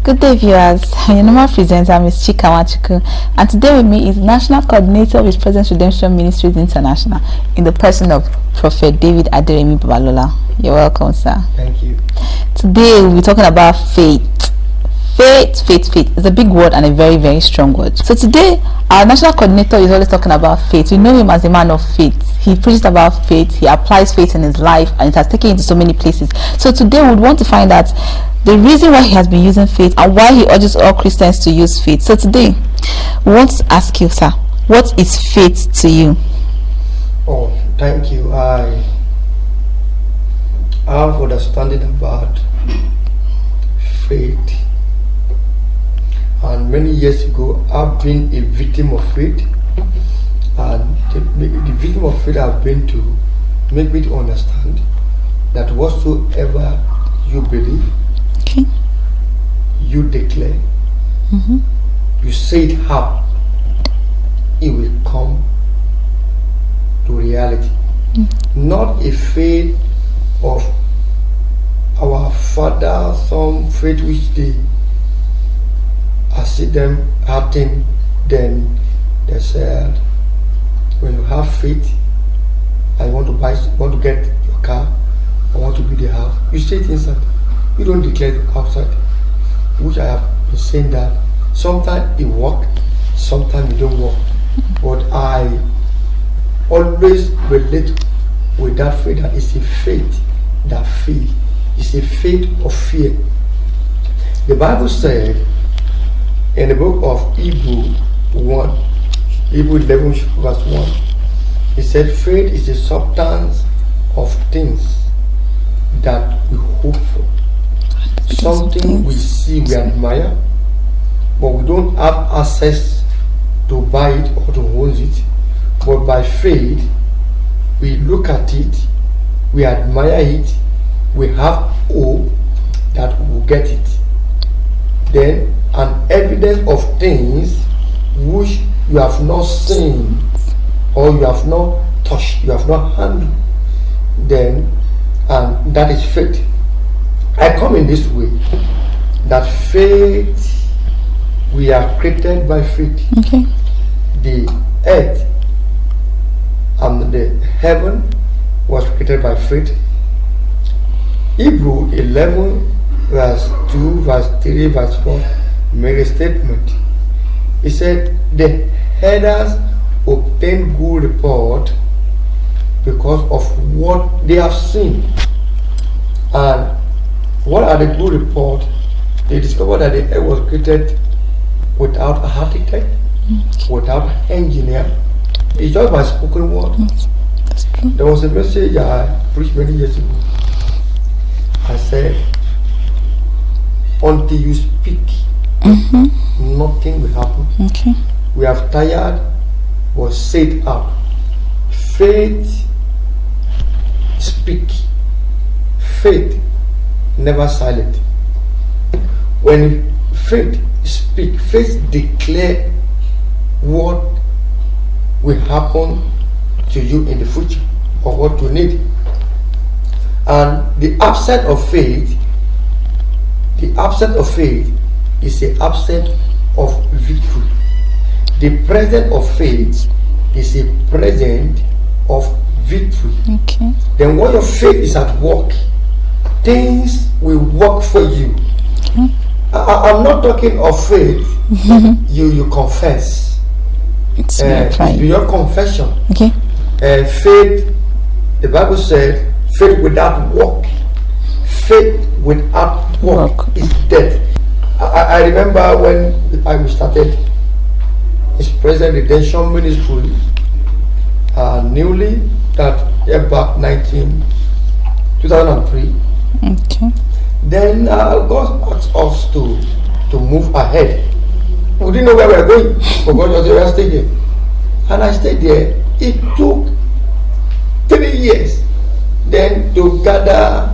Good day, viewers. Your normal presenter, Ms. Chika Nwachukwu, and today with me is National Coordinator with Presence Redemption Ministries International in the person of Prophet David Aderemi Babalola. You're welcome, sir. Thank you. Today we'll be talking about faith. Faith is a big word and a very, very strong word. So today, our national coordinator is always talking about faith. We know him as a man of faith. He preaches about faith, he applies faith in his life, and it has taken him to so many places. So today we would want to find out the reason why he has been using faith and why he urges all Christians to use faith. So today, we want to ask you, sir, what is faith to you? Oh, thank you. I have understanding about faith. And many years ago, I've been a victim of faith. And the victim of faith I've been to make me to understand that whatsoever you believe, Okay. you declare, you say it how, it will come to reality. Not a faith of our father, some faith which I see them acting, then they said, when you have faith, I want to get your car, I want to build a house, you say it inside. You don't declare it outside, which I have been saying that sometimes it works, sometimes it don't work. But I always relate with that faith that it's a faith that feels. It's a faith of fear. The Bible said in the book of Hebrew 1, Hebrew 11 verse 1, it said faith is the substance of things that we hope for. Something we see, we admire, but we don't have access to buy it or to own it. But by faith, we look at it, we admire it, we have hope that we will get it. Then an evidence of things which you have not seen or you have not touched, you have not handled, then and that is faith. I come in this way, that faith, we are created by faith. Okay. The earth and the heaven was created by faith. Hebrew 11 verse 2, verse 3, verse 4 made a statement. He said, the headers obtain good report because of what they have seen. And what are the good reports? They discovered that the earth was created without a architect, without an engineer. It's just by spoken word. That's true. There was a message I preached many years ago. I said, until you speak, nothing will happen. Okay. We have tired, was said out. Faith speak. Faith never silent. When faith speak, faith declare what will happen to you in the future or what you need. And the absence of faith is the absence of victory. The presence of faith is a present of victory. Okay. Then when your faith is at work, things will work for you. Okay. I'm not talking of faith you confess. It's It's right. beyond confession. Okay. Faith, the Bible said, faith without work. Faith without work is dead. I remember when I started his Presence Redemption Ministry, newly, that year back 2003. Okay. Then God asked us to move ahead. We didn't know where we were going, but God just said, stay there. And I stayed there. It took 3 years then to gather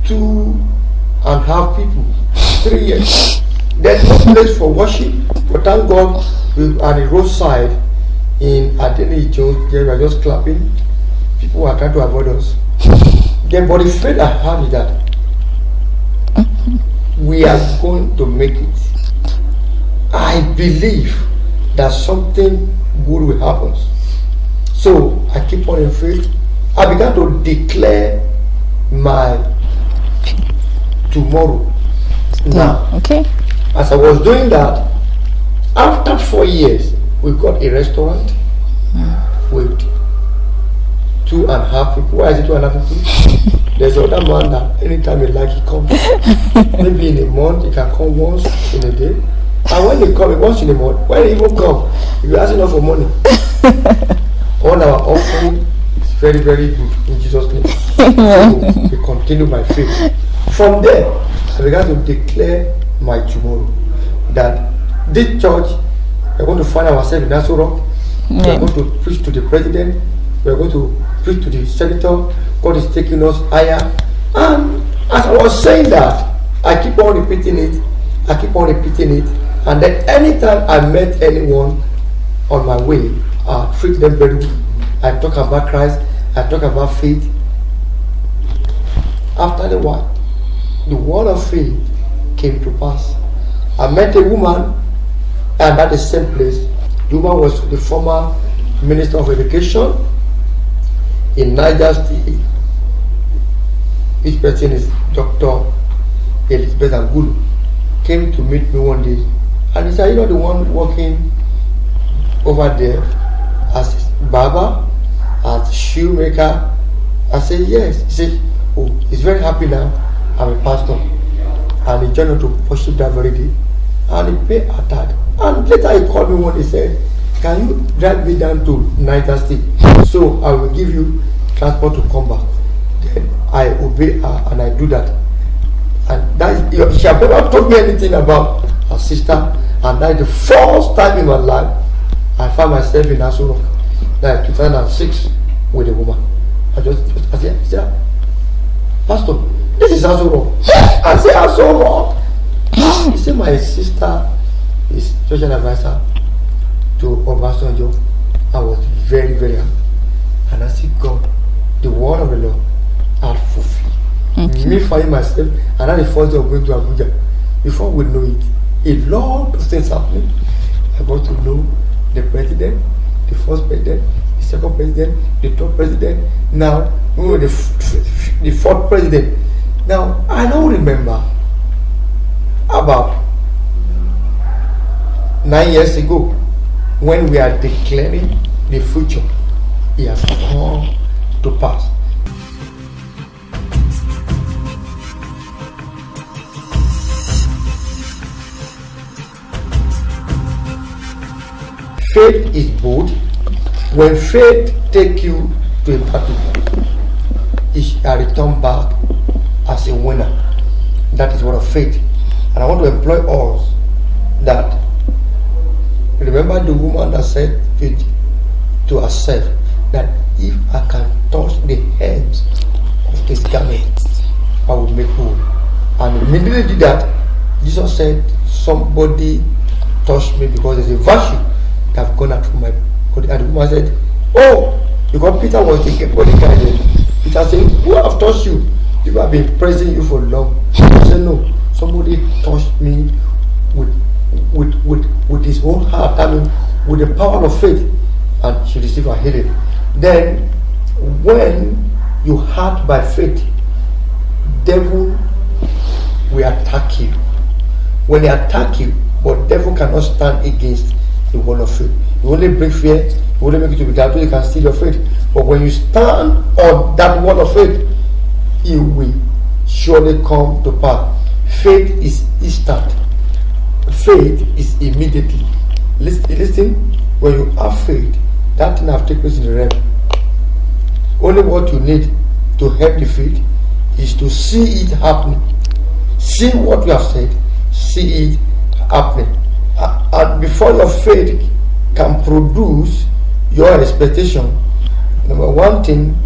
2.5 people. 3 years. Then no place for worship, but thank God we are on the roadside in Adeni Jones. They were just clapping. People were trying to avoid us. Then, but the faith I have is that we are going to make it. I believe that something good will happen. So I keep on in faith. I began to declare my tomorrow. Now, okay. As I was doing that, after 4 years, we got a restaurant with 2.5 people. Why is it 2.5 people? There's another man that anytime he like, he comes. Maybe in a month, he can come once in a day. And when he come once in a month, when he even come, he will ask enough for money. All our offering is very, very good in Jesus' name. So we continue by faith. From there, I began to declare my tomorrow. That this church, we're going to find ourselves in Aso Rock. We're going to preach to the president. We're going to preach to the senator. God is taking us higher. And as I was saying that, I keep on repeating it. I keep on repeating it. And then anytime I met anyone on my way, I treat them very well. I talk about Christ. I talk about faith. After the while, the word of faith came to pass. I met a woman, and at the same place, the woman was the former Minister of Education in Niger State. This person is Dr. Elizabeth Angulu. Came to meet me one day, and he said, "You know the one working over there as barber, as shoemaker?" I said, "Yes." He said, "Oh, he's very happy now. I'm a pastor." And he joined to worship that very day. And he paid a tithe. And later he called me one day and said, "Can you drive me down to Niger State? So I will give you transport to come back." Then I obey her and I do that. And that is, she has never told me anything about her sister. And that is the first time in my life I found myself in Aso Rock. Like 2006 with a woman. I said, "Pastor, this is Aso Rock." I said, "Aso Rock." He said, "My sister is social advisor to Obasanjo." I was very, very happy. And I said, "God, the word of the Lord had fulfilled." Me finding myself, and then the first day of going to Abuja. Before we know it, a lot of things happening. I got to know the president, the first president, the second president, the third president. Now, the fourth president. Now, I don't remember about 9 years ago when we are declaring the future. It has come to pass. Faith is bold. When faith takes you to a battle, it shall return back as a winner. That is what of faith. And I want to employ us that, remember the woman that said to herself that if I can touch the hems of this garment, I will make whole. And immediately did that, Jesus said, "Somebody touched me because there's a virtue that have gone out from my body." And the woman said, "Oh," because Peter was the body guy. Peter said, "Who have touched you? People have been praising you for long." He said, "No, somebody touched me with his whole heart, I mean, with the power of faith," and she received her healing. Then, when you heart by faith, devil will attack you. When they attack you, but devil cannot stand against the wall of faith. You only bring fear, you only make it to be doubtful, you can steal your faith. But when you stand on that wall of faith, it will surely come to pass. Faith is instant. Faith is immediately. Listen, when you have faith, that thing have taken place in the realm. Only what you need to help the faith is to see it happening. See what you have said, see it happening. And before your faith can produce your expectation, number one thing,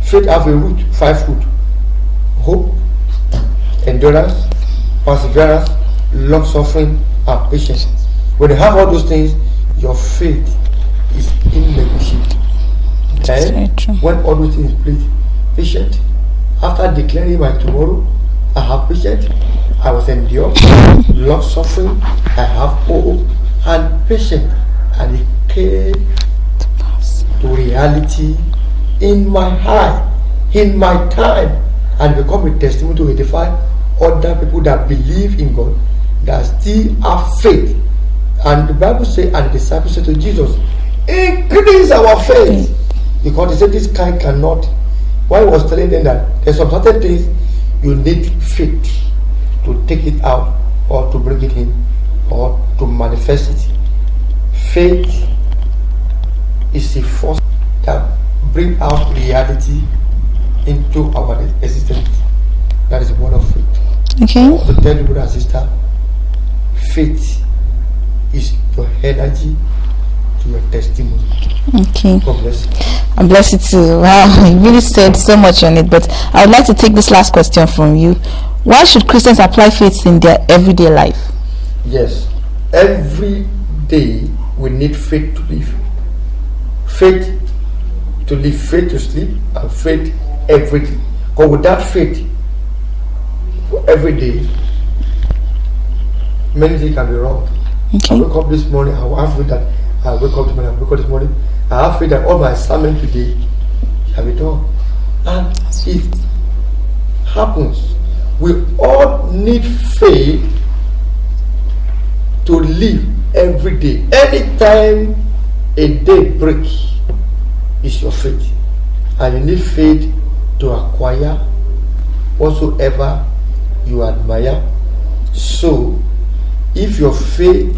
faith have a root, 5 roots: hope, endurance, perseverance, long suffering, and patience. When you have all those things, your faith is innegotiable. Then, when all those things is placed, patient. After declaring my tomorrow, I have patience. I was endured, long suffering, I have hope and patience, and it came to reality in my heart, in my time, and become a testimony to edify other people that believe in God, that still have faith. And the Bible says, and the disciples said to Jesus, increase our faith, because they said this kind cannot. Why he was telling them that there's some certain things you need faith to take it out, or to bring it in, or to manifest it. Faith is the force that bring out reality into our existence. That is the word of faith. Okay. To tell you, brother and sister, faith is your energy to your testimony. Okay. God bless you. And bless you too. Wow, you really said so much on it. But I would like to take this last question from you. Why should Christians apply faith in their everyday life? Yes. Every day we need faith to live. Faith to live, faith to sleep, and faith every day. Because without faith, every day, many things can be wrong. Okay. I wake up this morning, I have faith that I wake up this morning, I have faith that all my assignment today shall be done. And it happens. We all need faith to live every day. Anytime a day break is your faith. And you need faith to acquire whatsoever you admire. So if your faith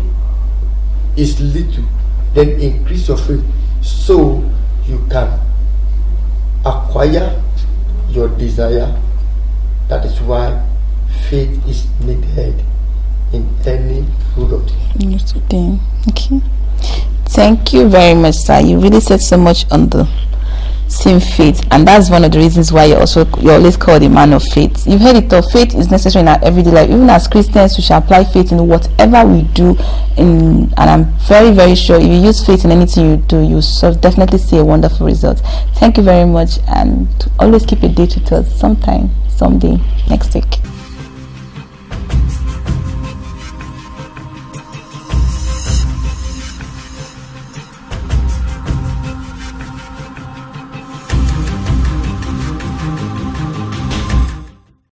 is little, then increase your faith so you can acquire your desire. That is why faith is needed in any product. Okay. Thank you very much, sir. You really said so much on the same faith, and that's one of the reasons why you're always called a man of faith. You've heard it all. Faith is necessary in our everyday life. Even as Christians, we shall apply faith in whatever we do. And I'm very, very sure if you use faith in anything you do, you definitely see a wonderful result. Thank you very much, and always keep a date with us sometime, someday, next week.